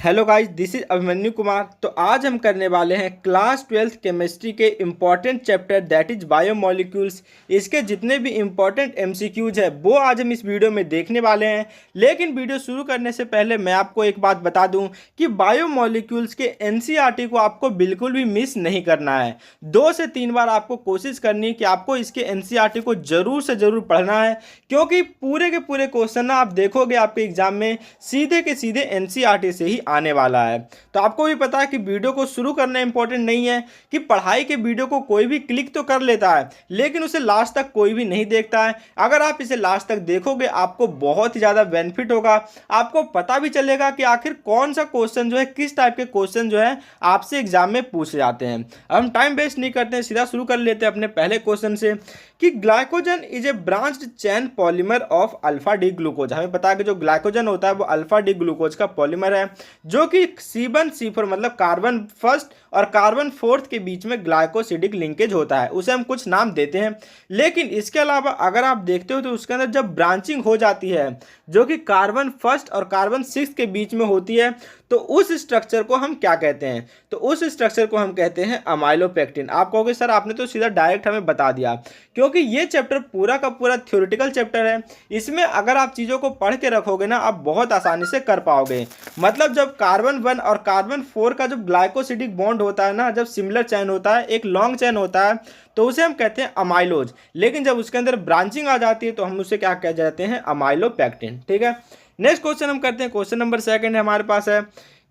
Hello guys, this is Abhimanyu Kumar. तो आज हम करने वाले हैं क्लास 12th केमिस्ट्री के important chapter that is biomolecules. इसके जितने भी इम्पॉर्टेंट एमसीक्यूज है वो आज हम इस वीडियो में देखने वाले हैं। लेकिन वीडियो शुरू करने से पहले मैं आपको एक बात बता दूं कि बायोमोलिक्यूल्स के एनसीईआरटी को आपको बिल्कुल भी मिस नहीं करना है। 2 से 3 बार आपको कोशिश करनी है कि आपको इसके एनसीईआरटी को जरूर से जरूर पढ़ना है, क्योंकि पूरे के पूरे क्वेश्चन ना आप देखोगे आपके एग्जाम में सीधे के सीधे एनसीईआरटी से ही आने वाला है। तो आपको भी पता है कि वीडियो को शुरू करना इंपॉर्टेंट नहीं है, कि पढ़ाई के वीडियो को कोई भी क्लिक तो कर लेता है लेकिन उसे लास्ट तक कोई भी नहीं देखता है। अगर आप इसे लास्ट तक देखोगे आपको बहुत ही ज़्यादा बेनिफिट होगा। आपको पता भी चलेगा कि आखिर कौन सा क्वेश्चन जो है, किस टाइप के क्वेश्चन जो है आपसे एग्जाम में पूछे जाते हैं। अब हम टाइम वेस्ट नहीं करते हैं, सीधा शुरू कर लेते हैं अपने पहले क्वेश्चन से कि glycogen is a branched chain polymer of alpha D glucose. हमें पता है कि जो ग्लाइकोजन होता है वो अल्फा डी ग्लूकोज का पॉलीमर है, जो कि C1C4 मतलब कार्बन फर्स्ट और कार्बन फोर्थ के बीच में ग्लाइकोसिडिक लिंकेज होता है, उसे हम कुछ नाम देते हैं। लेकिन इसके अलावा अगर आप देखते हो तो उसके अंदर जब ब्रांचिंग हो जाती है जो कि कार्बन फर्स्ट और कार्बन सिक्स के बीच में होती है, तो उस स्ट्रक्चर को हम क्या कहते हैं? तो उस स्ट्रक्चर को हम कहते हैं अमाइलोपेक्टिन। आप कहोगे सर आपने तो सीधा डायरेक्ट हमें बता दिया, क्योंकि ये चैप्टर पूरा का पूरा थ्योरेटिकल चैप्टर है। इसमें अगर आप चीज़ों को पढ़ के रखोगे ना आप बहुत आसानी से कर पाओगे। मतलब जब कार्बन 1 और कार्बन 4 का जब ग्लाइकोसिडिक बॉन्ड होता है ना, जब सिमिलर चैन होता है, एक लॉन्ग चैन होता है, तो उसे हम कहते हैं अमाइलोज। लेकिन जब उसके अंदर ब्रांचिंग आ जाती है तो हम उसे क्या कह जाते हैं? अमाइलोपेक्टिन। ठीक है, नेक्स्ट क्वेश्चन हम करते हैं। क्वेश्चन नंबर 2 हमारे पास है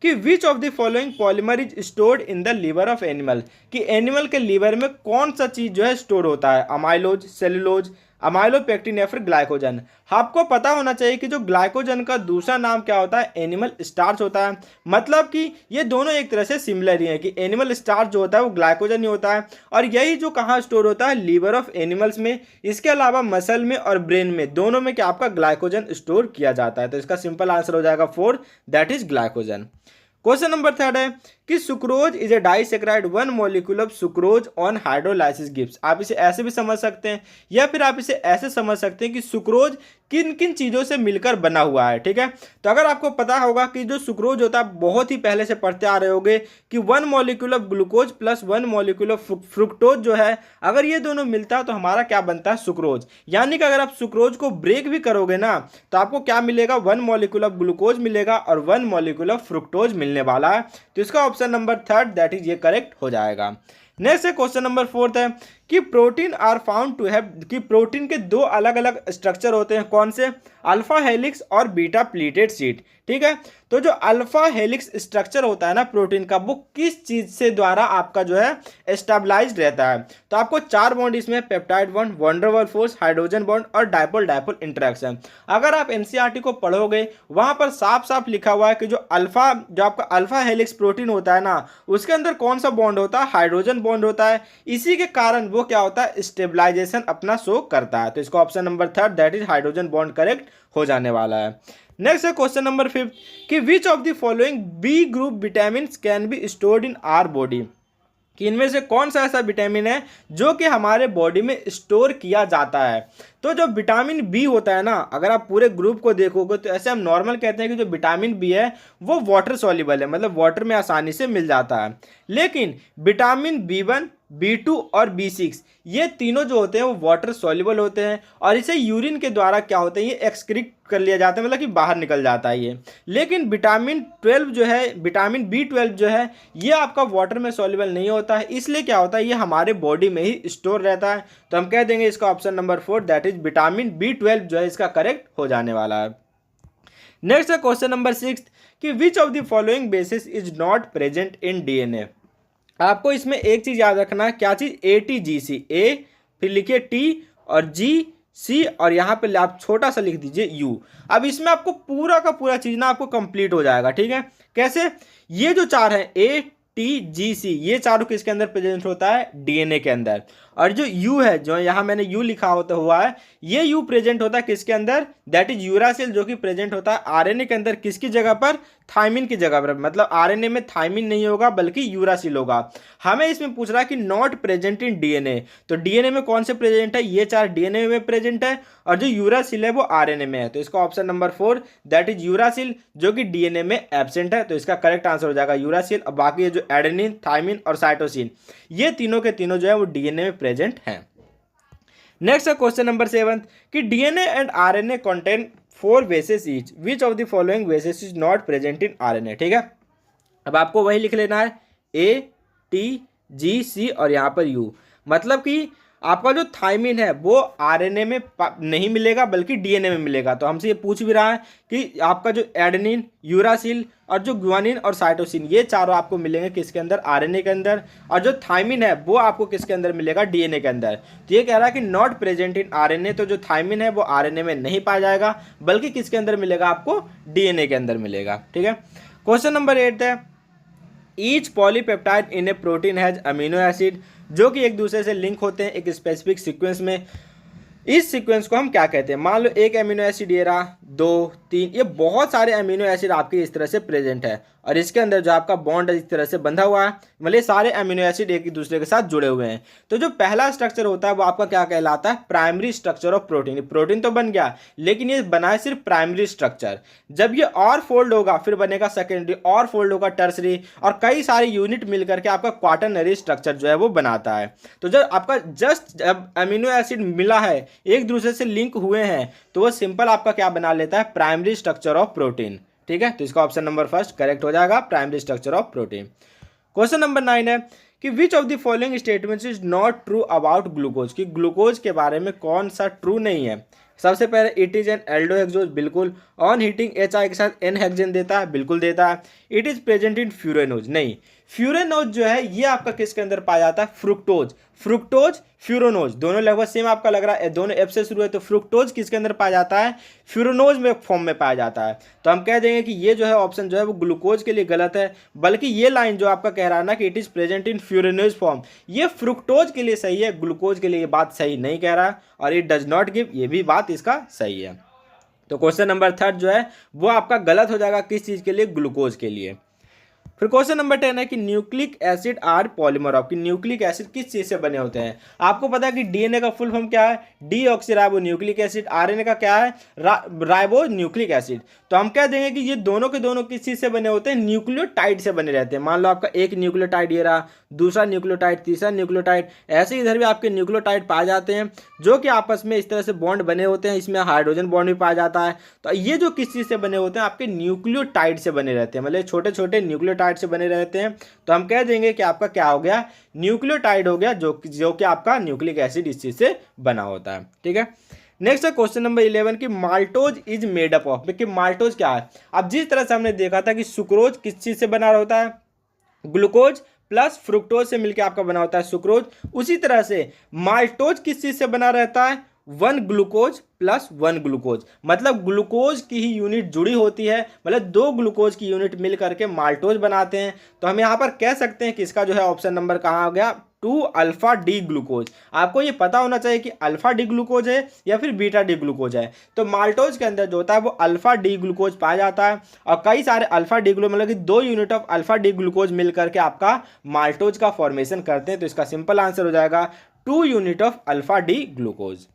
कि which of the following polymer is stored in the liver of animal. कि एनिमल के लीवर में कौन सा चीज जो है स्टोर होता है? अमाइलोज, सेलुलोज, अमाइलोपेक्टिन या फिर ग्लाइकोजन। आपको पता होना चाहिए कि जो ग्लाइकोजन का दूसरा नाम क्या होता है? एनिमल स्टार्च होता है। मतलब कि ये दोनों एक तरह से सिमिलर ही है कि एनिमल स्टार्च जो होता है वो ग्लाइकोजन ही होता है, और यही जो कहाँ स्टोर होता है? लीवर ऑफ एनिमल्स में। इसके अलावा मसल में और ब्रेन में, दोनों में क्या आपका ग्लाइकोजन स्टोर किया जाता है। तो इसका सिंपल आंसर हो जाएगा 4, that is glycogen. Question number 3 है कि sucrose is a disaccharide 1 molecule of sucrose on hydrolysis gives. आप इसे ऐसे भी समझ सकते हैं या फिर आप इसे ऐसे समझ सकते हैं कि सुक्रोज किन किन चीज़ों से मिलकर बना हुआ है। ठीक है, तो अगर आपको पता होगा कि जो सुक्रोज होता है, बहुत ही पहले से पढ़ते आ रहे होगे कि 1 molecule of glucose plus 1 molecule of fructose जो है, अगर ये दोनों मिलता है तो हमारा क्या बनता है? सुक्रोज। यानी कि अगर आप सुक्रोज को ब्रेक भी करोगे ना तो आपको क्या मिलेगा? 1 मॉलिक्यूल ऑफ ग्लूकोज मिलेगा और 1 मॉलिक्यूल ऑफ फ्रुक्टोज मिलने वाला है। तो इसका ऑप्शन नंबर 3 दैट इज ये करेक्ट हो जाएगा। नेक्स्ट है क्वेश्चन नंबर 4 है कि protein are found to have, कि प्रोटीन के 2 अलग अलग स्ट्रक्चर होते हैं। कौन से? अल्फा हेलिक्स और बीटा प्लीटेड शीट। ठीक है, तो जो अल्फा हेलिक्स स्ट्रक्चर होता है ना प्रोटीन का, वो किस चीज से द्वारा आपका जो है स्टेबलाइज्ड रहता है? तो आपको 4 बॉन्ड इसमें, peptide bond, van der Waals force, hydrogen bond और डाइपोल डाइपोल इंटरेक्शन। अगर आप एनसीईआरटी को पढ़ोगे वहां पर साफ साफ लिखा हुआ है कि जो आपका अल्फा हेलिक्स प्रोटीन होता है ना, उसके अंदर कौन सा बॉन्ड होता है? हाइड्रोजन बॉन्ड होता है। इसी के कारण वो क्या होता है? स्टेबलाइजेशन अपना शो करता है। तो इसका option number 3 that is hydrogen bond correct हो जाने वाला है। नेक्स्ट है क्वेश्चन नंबर 5 कि which of the following B group vitamin can be stored in our body. कि इनमें से कौन सा ऐसा विटामिन है जो कि हमारे बॉडी में स्टोर किया जाता है? तो जो विटामिन बी होता है ना, अगर आप पूरे ग्रुप को देखोगे तो ऐसे हम नॉर्मल कहते हैं कि जो विटामिन बी है वो वाटर सॉल्युबल है, मतलब वाटर में आसानी से मिल जाता है। लेकिन विटामिन B1, B2 और B6 ये तीनों जो होते हैं वो वाटर सॉल्युबल होते हैं, और इसे यूरिन के द्वारा क्या होते हैं? ये एक्सक्रीट कर लिया जाता है, मतलब कि बाहर निकल जाता है ये। लेकिन विटामिन 12 जो है, विटामिन B12 जो है, ये आपका वाटर में सॉल्युबल नहीं होता है, इसलिए क्या होता है? ये हमारे बॉडी में ही स्टोर रहता है। तो हम कह देंगे इसका option number 4 that is vitamin B12 जो है इसका करेक्ट हो जाने वाला है। नेक्स्ट है क्वेश्चन नंबर 6 कि which of the following basis is not present in DNA. आपको इसमें एक चीज याद रखना है, क्या चीज? ATGC, A फिर लिखिए T और GC और यहाँ पे आप छोटा सा लिख दीजिए U। अब इसमें आपको पूरा का पूरा चीज ना आपको कंप्लीट हो जाएगा। ठीक है, कैसे? ये जो 4 है ATGC, ये चारों किसके अंदर प्रेजेंट होता है? डीएनए के अंदर। और जो U है, जो यहाँ मैंने U लिखा होता हुआ है, ये U प्रेजेंट होता है किसके अंदर? दैट इज यूरासिल, जो कि प्रेजेंट होता है आरएनए के अंदर। किसकी जगह पर? थायमिन की जगह पर, मतलब आरएनए में थायमिन नहीं होगा बल्कि यूरासिल होगा। हमें इसमें पूछ रहा है कि नॉट प्रेजेंट इन डीएनए, तो डीएनए में कौन से प्रेजेंट है, ये 4 डीएनए में प्रेजेंट है और जो यूरासिल है वो आरएनए में है। तो इसका option number 4 that is uracil जो कि डीएनए में एब्सेंट है, तो इसका करेक्ट आंसर हो जाएगा यूरासिल। और बाकी ये जो एडेनिन, थायमिन और साइटोसिन ये तीनों के तीनों जो है वो डीएनए में प्रेजेंट हैं। नेक्स्ट है क्वेश्चन नंबर 7 कि DNA and RNA contain 4 bases each, which of the following bases is not present in RNA. ठीक है, अब आपको वही लिख लेना है ए, टी, जी, सी और यहाँ पर यू। मतलब कि आपका जो थायमिन है वो आरएनए में नहीं मिलेगा बल्कि डीएनए में मिलेगा। तो हमसे ये पूछ भी रहा है कि आपका जो एडेनिन, यूरासिल और जो ग्वानिन और साइटोसिन ये चारों आपको मिलेंगे किसके अंदर, आरएनए के अंदर, और जो थायमिन है वो आपको किसके अंदर मिलेगा, डीएनए के अंदर। तो ये कह रहा है कि नॉट प्रेजेंट इन आरएनए, तो जो थायमिन है वो आरएनए में नहीं पाया जाएगा बल्कि किसके अंदर मिलेगा, आपको डीएनए के अंदर मिलेगा। ठीक है, क्वेश्चन नंबर 8 है each polypeptide in A protein has amino acid, जो कि एक दूसरे से लिंक होते हैं एक स्पेसिफिक सीक्वेंस में। इस सीक्वेंस को हम क्या कहते हैं, मान लो एक अमीनो एसिड ये रहा, 2, 3, ये बहुत सारे अमीनो एसिड आपके इस तरह से प्रेजेंट है और इसके अंदर जो आपका बॉन्ड इस तरह से बंधा हुआ है, मतलब सारे अमीनो एसिड एक दूसरे के साथ जुड़े हुए हैं। तो जो पहला स्ट्रक्चर होता है वो आपका क्या कहलाता है, primary structure of protein. Protein तो बन गया लेकिन ये बना है सिर्फ प्राइमरी स्ट्रक्चर। जब ये और फोल्ड होगा फिर बनेगा सेकेंडरी, और फोल्ड होगा टर्सरी, और कई सारे यूनिट मिलकर के आपका क्वाटरनरी स्ट्रक्चर जो है वो बनाता है। तो जब आपका जब अमीनो एसिड मिला है, एक दूसरे से लिंक हुए हैं, तो वो सिंपल आपका क्या बना लेता है, प्राइमरी स्ट्रक्चर ऑफ प्रोटीन। ठीक है, तो इसका ऑप्शन नंबर फर्स्ट करेक्ट हो जाएगा, primary structure of protein. Question number 9 है कि which of the following statements is not true about glucose, कि ग्लूकोज के बारे में कौन सा ट्रू नहीं है। सबसे पहले इट इज एन एल्डोहेक्सोज, बिल्कुल। ऑन हीटिंग एच के साथ एन हेक्सेन देता है, बिल्कुल देता है। इट इज प्रेजेंट इन फ्यूरेनोज, नहीं। फ्यूरेनोज जो है ये आपका किसके अंदर पाया जाता है, फ्रुक्टोज। फ्रुक्टोज, फ्यूरोनोज दोनों लगभग सेम आपका लग रहा है, दोनों एफ से शुरू है, तो फ्रुक्टोज किसके अंदर पाया जाता है, फ्यूरोनोज में फॉर्म में पाया जाता है। तो हम कह देंगे कि ये जो है ऑप्शन जो है वो ग्लूकोज के लिए गलत है, बल्कि ये लाइन जो आपका कह रहा है ना कि it is present in furanose form, ये फ्रुक्टोज के लिए सही है, ग्लूकोज के लिए ये बात सही नहीं कह रहा है। और इट डज नॉट गिव, ये भी बात इसका सही है। तो क्वेश्चन नंबर 3 जो है वो आपका गलत हो जाएगा, किस चीज के लिए, ग्लूकोज के लिए। फिर क्वेश्चन नंबर 10 है कि nucleic acid are polymer of, कि न्यूक्लिक एसिड किस चीज से बने होते हैं। आपको पता है कि डीएनए का फुल फॉर्म क्या है, डीऑक्सीराइबो न्यूक्लिक एसिड। आरएनए का क्या है, राइबो न्यूक्लिक एसिड। तो हम कह देंगे कि ये दोनों के दोनों किस चीज से बने होते हैं, न्यूक्लियोटाइड से बने रहते हैं। मान लो आपका एक न्यूक्लियोटाइड ये रहा, दूसरा न्यूक्लियोटाइड, तीसरा न्यूक्लियोटाइड, ऐसे इधर भी आपके न्यूक्लियोटाइड पाए जाते हैं जो कि आपस में इस तरह से बॉन्ड बने होते हैं। इसमें हाइड्रोजन बॉन्ड भी पाया जाता है। तो ये जो किस चीज से बने होते हैं, आपके न्यूक्लियोटाइड से बने रहते हैं, मतलब छोटे छोटे न्यूक्लियोटाइड से बने रहते हैं। तो हम कह देंगे कि आपका क्या हो गया, न्यूक्लियोटाइड हो गया, जो कि आपका न्यूक्लिक एसिड इस चीज से बना होता है। ठीक है, नेक्स्ट है क्वेश्चन नंबर 11 कि maltose is made up of, कि माल्टोज क्या है। अब जिस तरह से हमने देखा था कि सुक्रोज किस चीज से बना होता है, ग्लूकोज प्लस फ्रुक्टोज से मिलकर आपका बना होता है सुक्रोज, उसी तरह से माल्टोज किस चीज से बना रहता है, 1 ग्लूकोज प्लस 1 ग्लूकोज, मतलब ग्लूकोज की ही यूनिट जुड़ी होती है, मतलब 2 ग्लूकोज की यूनिट मिल करके माल्टोज बनाते हैं। तो हम यहाँ पर कह सकते हैं कि इसका जो है ऑप्शन नंबर कहाँ आ गया, 2 अल्फा डी ग्लूकोज। आपको ये पता होना चाहिए कि अल्फा डी ग्लूकोज है या फिर बीटा डी ग्लूकोज है। तो माल्टोज के अंदर जो होता है वो अल्फा डी ग्लूकोज पाया जाता है, और कई सारे अल्फा डी ग्लूकोज, मतलब कि 2 unit of alpha D glucose मिल करके आपका माल्टोज का फॉर्मेशन करते हैं। तो इसका सिंपल आंसर हो जाएगा 2 unit of alpha D glucose.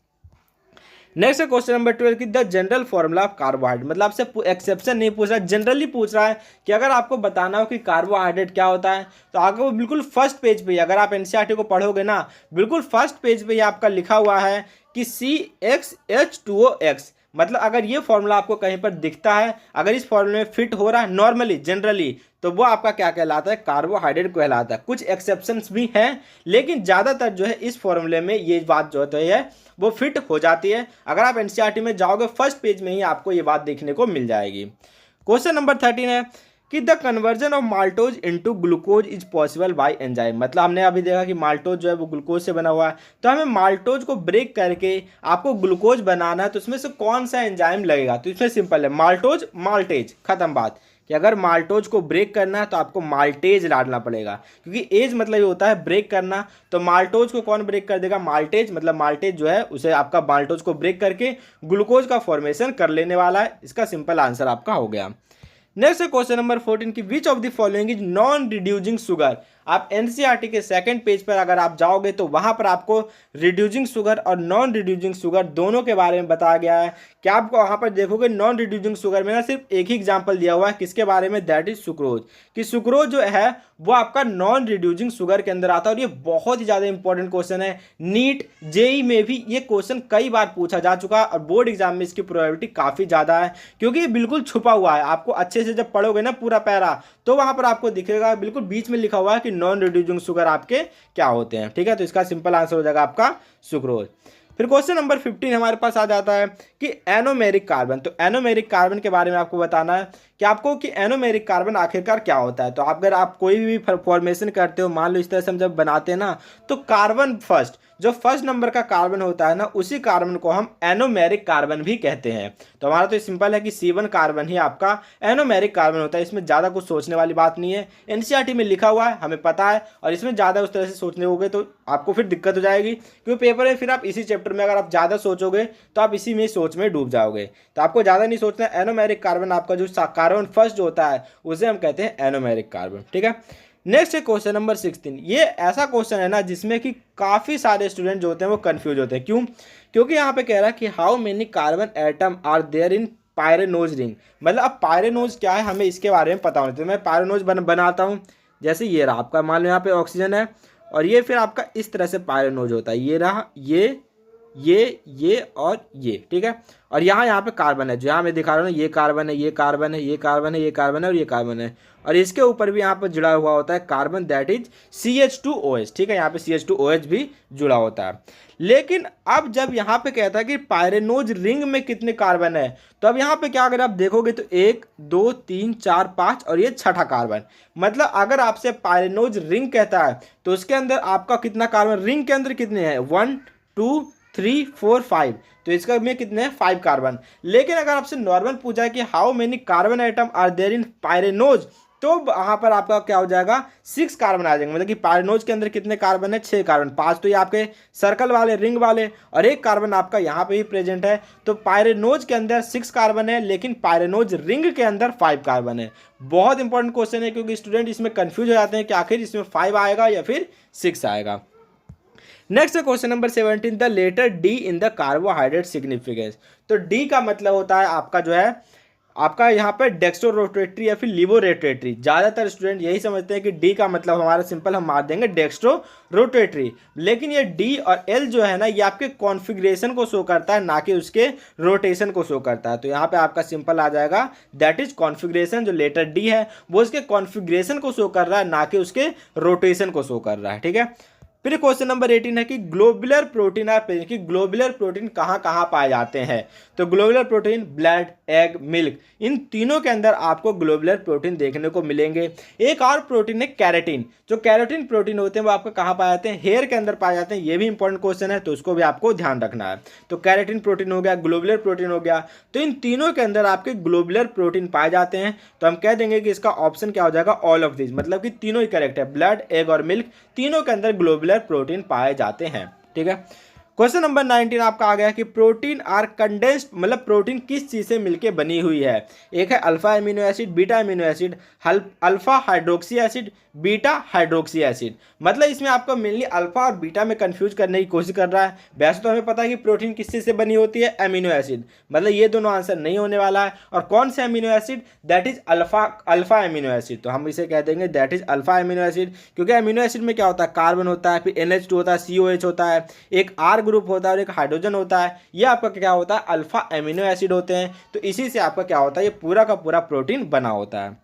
Next है क्वेश्चन नंबर 12 कि the general formula of carbohydrate, मतलब आपसे एक्सेप्शन नहीं पूछ रहा है, जनरली पूछ रहा है कि अगर आपको बताना हो कि कार्बोहाइड्रेट क्या होता है, तो आगे वो बिल्कुल फर्स्ट पेज पे, अगर आप एनसीईआरटी को पढ़ोगे ना, बिल्कुल फर्स्ट पेज पे आपका लिखा हुआ है कि CXH2OX। मतलब अगर ये फॉर्मूला आपको कहीं पर दिखता है, अगर इस फॉर्मूले में फिट हो रहा है नॉर्मली जनरली, तो वो आपका क्या कहलाता है, कार्बोहाइड्रेट कहलाता है। कुछ एक्सेप्शंस भी हैं, लेकिन ज़्यादातर जो है इस फॉर्मूले में ये बात जो होती है वो फिट हो जाती है। अगर आप एनसीईआरटी में जाओगे फर्स्ट पेज में ही आपको ये बात देखने को मिल जाएगी। क्वेश्चन नंबर 13 है कि the conversion of maltose into glucose is possible by enzyme. मतलब हमने अभी देखा कि माल्टोज जो है वो ग्लूकोज से बना हुआ है, तो हमें माल्टोज को ब्रेक करके आपको ग्लूकोज बनाना है, तो उसमें से कौन सा एंजाइम लगेगा। तो इसमें सिंपल है, माल्टोज माल्टेज, खत्म बात। कि अगर माल्टोज को ब्रेक करना है तो आपको माल्टेज डालना पड़ेगा, क्योंकि एज मतलब ये होता है ब्रेक करना। तो माल्टोज को कौन ब्रेक कर देगा, माल्टेज, मतलब माल्टेज जो है उसे आपका माल्टोज को ब्रेक करके ग्लूकोज का फॉर्मेशन कर लेने वाला है। इसका सिंपल आंसर आपका हो गया। नेक्स्ट है क्वेश्चन नंबर 14 की विच of the following is non reducing sugar. आप एनसीईआरटी के सेकंड पेज पर अगर आप जाओगे तो वहां पर आपको रिड्यूसिंग शुगर और नॉन रिड्यूसिंग शुगर दोनों के बारे में बताया गया है। क्या आपको वहां पर देखोगे नॉन रिड्यूसिंग शुगर में ना सिर्फ एक ही एग्जांपल दिया हुआ है, किसके बारे में, दैट इज सुक्रोज। कि सुक्रोज जो है वो आपका नॉन रिड्यूसिंग शुगर के अंदर आता है। और ये बहुत ही ज्यादा इंपॉर्टेंट क्वेश्चन है, नीट जेई में भी ये क्वेश्चन कई बार पूछा जा चुका है और बोर्ड एग्जाम में इसकी प्रोबेबिलिटी काफी ज्यादा है, क्योंकि ये बिल्कुल छुपा हुआ है। आपको अच्छे से जब पढ़ोगे ना पूरा पैरा तो वहां पर आपको दिखेगा बिल्कुल बीच में लिखा हुआ है कि नॉन रिड्यूसिंग शुगर आपके क्या होते हैं। ठीक है, तो इसका सिंपल आंसर हो जाएगा आपका सुक्रोज। फिर क्वेश्चन नंबर 15 हमारे पास आ जाता है कि एनोमेरिक कार्बन। तो एनोमेरिक कार्बन के बारे में आपको बताना है कि आपको कि एनोमेरिक कार्बन आखिरकार क्या होता है। तो अगर आप कोई भी फॉर्मेशन करते हो, मान लो इस तरह से हम जब बनाते हैं ना, तो कार्बन फर्स्ट, जो फर्स्ट नंबर का कार्बन होता है ना, उसी कार्बन को हम एनोमेरिक कार्बन भी कहते हैं। तो हमारा तो सिंपल है कि C1 कार्बन ही आपका एनोमेरिक कार्बन होता है। इसमें ज़्यादा कुछ सोचने वाली बात नहीं है, एनसीईआरटी में लिखा हुआ है, हमें पता है। और इसमें ज़्यादा उस तरह से सोचने होगे तो आपको फिर दिक्कत हो जाएगी, क्योंकि पेपर में फिर आप इसी चैप्टर में अगर आप ज़्यादा सोचोगे तो आप इसी में सोच में डूब जाओगे। तो आपको ज़्यादा नहीं सोचना है, एनोमेरिक कार्बन आपका जो कार्बन फर्स्ट जो होता है उसे हम कहते हैं एनोमेरिक कार्बन। ठीक है, नेक्स्ट है क्वेश्चन नंबर 16। ये ऐसा क्वेश्चन है ना जिसमें कि काफ़ी सारे स्टूडेंट जो होते हैं वो कंफ्यूज होते हैं। क्यों? क्योंकि यहाँ पे कह रहा है कि how many carbon atom are there in pyranose ring. मतलब अब पायरेनोज क्या है हमें इसके बारे में पता होना चाहिए। मैं पायरेनोज बनाता हूँ, जैसे ये रहा आपका, मान लो यहाँ पे ऑक्सीजन है और ये फिर आपका इस तरह से पायरेनोज होता है। ये रहा, ये और ये। ठीक है, और यहाँ पे कार्बन है, जो यहाँ मैं दिखा रहा हूँ, ये कार्बन है, ये कार्बन है, ये कार्बन है, ये कार्बन है और ये कार्बन है। और इसके ऊपर भी यहाँ पर जुड़ा हुआ होता है कार्बन, दैट इज CH2OH। ठीक है, यहाँ पे CH2OH भी जुड़ा होता है। लेकिन अब जब यहाँ पे कहता है कि पायरेनोज रिंग में कितने कार्बन है, तो अब यहाँ पे क्या अगर आप देखोगे तो 1 2 3 4 5 और ये छठा कार्बन। मतलब अगर आपसे पायरेनोज रिंग कहता है तो उसके अंदर आपका कितना कार्बन, रिंग के अंदर कितने हैं, 1 2 3 4 5, तो इसका में कितने हैं, 5 कार्बन। लेकिन अगर आपसे नॉर्मल पूछा है कि how many carbon atom are there in pyranose, तो वहां पर आपका क्या हो जाएगा, 6 कार्बन आ जाएंगे। मतलब कि पायरेनोज के अंदर कितने कार्बन है, 6 कार्बन। 5 तो ये आपके सर्कल वाले, रिंग वाले, और 1 कार्बन आपका यहाँ पे ही प्रेजेंट है। तो पायरेनोज के अंदर 6 कार्बन है, लेकिन पायरेनोज रिंग के अंदर 5 कार्बन है। बहुत इंपॉर्टेंट क्वेश्चन है, क्योंकि स्टूडेंट इसमें कंफ्यूज हो जाते हैं कि आखिर इसमें 5 आएगा या फिर 6 आएगा। नेक्स्ट है question number 17, the letter D in the carbohydrate significance. तो डी का मतलब होता है आपका जो है आपका यहाँ पे डेक्स्ट्रो रोटेटरी या फिर लिवो रोटेटरी। ज़्यादातर स्टूडेंट यही समझते हैं कि डी का मतलब हमारा सिंपल हम मार देंगे डेक्स्ट्रो रोटेटरी, लेकिन ये डी और एल जो है ना ये आपके कॉन्फ़िगरेशन को शो करता है, ना कि उसके रोटेशन को शो करता है। तो यहाँ पे आपका सिंपल आ जाएगा दैट इज कॉन्फ़िगरेशन। जो लेटर डी है वो उसके कॉन्फ़िगरेशन को शो कर रहा है, ना कि उसके रोटेशन को शो कर रहा है। ठीक है, फिर क्वेश्चन नंबर 18 है कि ग्लोबुलर प्रोटीन आप कि ग्लोबुलर प्रोटीन कहाँ कहाँ पाए जाते हैं। तो globular protein blood, egg, milk, इन तीनों के अंदर आपको ग्लोबुलर प्रोटीन देखने को मिलेंगे। एक और प्रोटीन है कैरेटिन। जो कैरेटिन प्रोटीन होते हैं वो आपको कहाँ पाए जाते हैं, हेयर के अंदर पाए जाते हैं। ये भी इंपॉर्टेंट क्वेश्चन है, तो उसको भी आपको ध्यान रखना है। तो कैरेटिन प्रोटीन हो गया, ग्लोबुलर प्रोटीन हो गया, तो इन तीनों के अंदर आपके ग्लोबुलर प्रोटीन पाए जाते हैं। तो हम कह देंगे कि इसका ऑप्शन क्या हो जाएगा, ऑल ऑफ दिस, मतलब कि तीनों ही करेक्ट है। ब्लड, एग और मिल्क तीनों के अंदर ग्लोबुलर प्रोटीन पाए जाते हैं। ठीक है, क्वेश्चन नंबर 19 आपका आ गया कि प्रोटीन आर कंडेंस्ड, मतलब प्रोटीन किस चीज से मिलके बनी हुई है। एक है alpha amino acid, beta amino acid, alpha hydroxy acid, beta hydroxy acid. मतलब इसमें आपको मेनली अल्फा और बीटा में कंफ्यूज करने की कोशिश कर रहा है। वैसे तो हमें पता है कि प्रोटीन किस चीज से बनी होती है, एमिनो एसिड। मतलब ये दोनों आंसर नहीं होने वाला है। और कौन सा amino acid, that is alpha amino acid. तो हम इसे कह देंगे that is alpha amino acid, क्योंकि एमिनो एसिड में क्या होता है, कार्बन होता है, फिर NH2 होता है, COH होता है, एक R ग्रुप होता है और एक हाइड्रोजन होता है। ये आपका क्या होता है, अल्फा एमिनो एसिड होते हैं। तो इसी से आपका क्या होता है, ये पूरा का पूरा प्रोटीन बना होता है।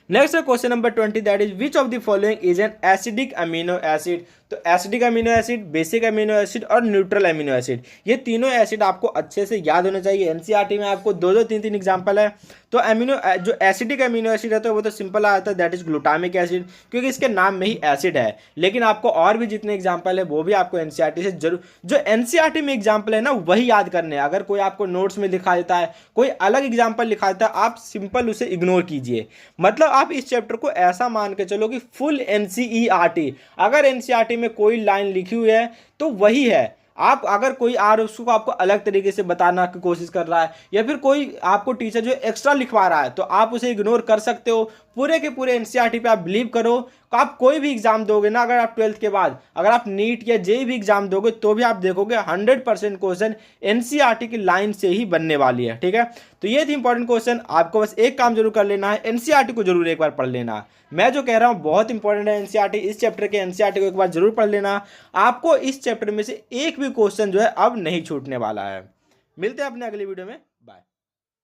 नेक्स्ट है question number 20, that is which of the following is an acidic amino acid. तो acidic amino acid, basic amino acid और न्यूट्रल अमीनो एसिड, ये तीनों एसिड आपको अच्छे से याद होने चाहिए। एनसीईआरटी में आपको 2-2 3-3 एग्जांपल है। तो जो एसिडिक अमीनो एसिड है तो वो तो सिंपल आता है, दैट इज ग्लूटामिक एसिड, क्योंकि इसके नाम में ही एसिड है। लेकिन आपको और भी जितने एग्जाम्पल है वो भी आपको एनसीईआरटी से जरूर, जो एनसीईआरटी में एग्जाम्पल है ना वही याद करने हैं। अगर कोई आपको नोट्स में लिखा देता है, कोई अलग एग्जाम्पल लिखा देता है, आप सिंपल उसे इग्नोर कीजिए। मतलब आप इस चैप्टर को ऐसा मान के चलो कि फुल एनसीईआरटी, अगर एनसीईआरटी में कोई लाइन लिखी हुई है तो वही है। आप अगर कोई आ रहा है उसको आपको अलग तरीके से बताना की कोशिश कर रहा है, या फिर कोई आपको टीचर जो एक्स्ट्रा लिखवा रहा है, तो आप उसे इग्नोर कर सकते हो। पूरे के पूरे एनसीईआरटी पे आप बिलीव करो। तो आप कोई भी एग्जाम दोगे ना, अगर आप 12th के बाद अगर आप नीट या जेईई भी एग्जाम दोगे, तो भी आप देखोगे 100% क्वेश्चन एनसीईआरटी की लाइन से ही बनने वाली है। ठीक है, तो ये थी इंपॉर्टेंट क्वेश्चन। आपको बस एक काम जरूर कर लेना है, एनसीईआरटी को जरूर एक बार पढ़ लेना। मैं जो कह रहा हूँ बहुत इंपॉर्टेंट है एनसीईआरटी, इस चैप्टर के एनसीईआरटी को एक बार जरूर पढ़ लेना। आपको इस चैप्टर में से एक भी क्वेश्चन जो है अब नहीं छूटने वाला है। मिलते हैं अपने अगली वीडियो में।